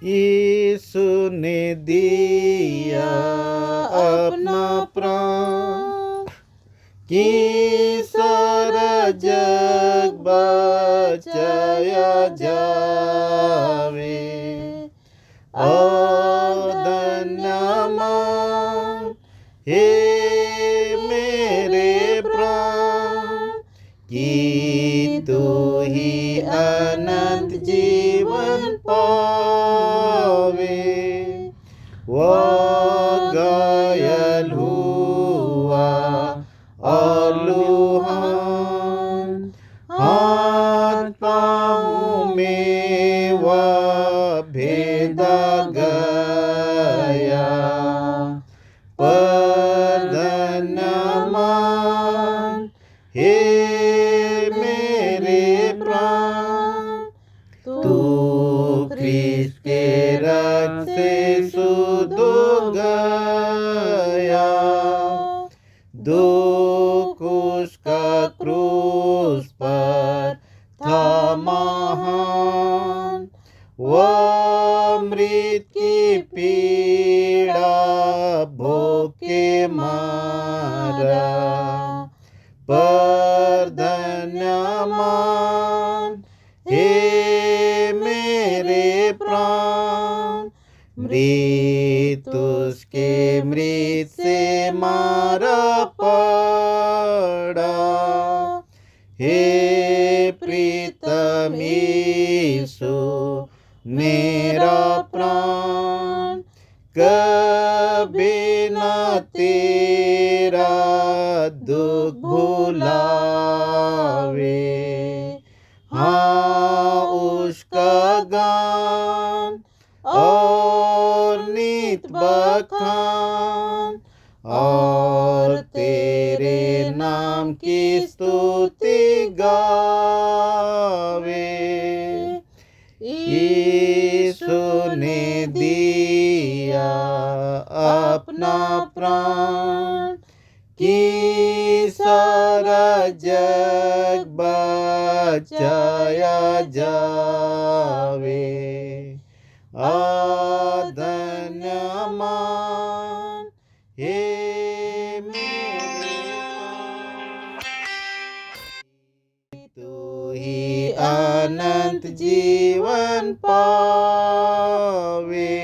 यीशु ने दिया अपना प्राण कि सारा जग बचाया जावे। धन्य मान हे मेरे प्राण कि तू ही अनंत जीवन पावे। वह घायल हुआ और लुहान, हाथ पाँव में वह भेदा गया। पर धन्य मान हे मेरे प्राण, तू ख्रीस्त के रक्त से शुद्ध हो गया। दुख उसका क्रूस पर था महान, वह मृत की पीड़ा भोग के मारा। पर धन्य मान हे मेरे प्राण, मृत उसके मृत से मारा पड़ा। हे प्रीतम यीशु मेरा प्राण, कभी न तेरा दुख भुलावे। हाँ उसका गान और नित बखान, और तेरे नाम की स्तुति गावे। यीशु ने दिया अपना प्राण कि सारा जग बचाया जावे। धन्य मान हे मेरे प्राण, तू ही अनंत जीवन पावे।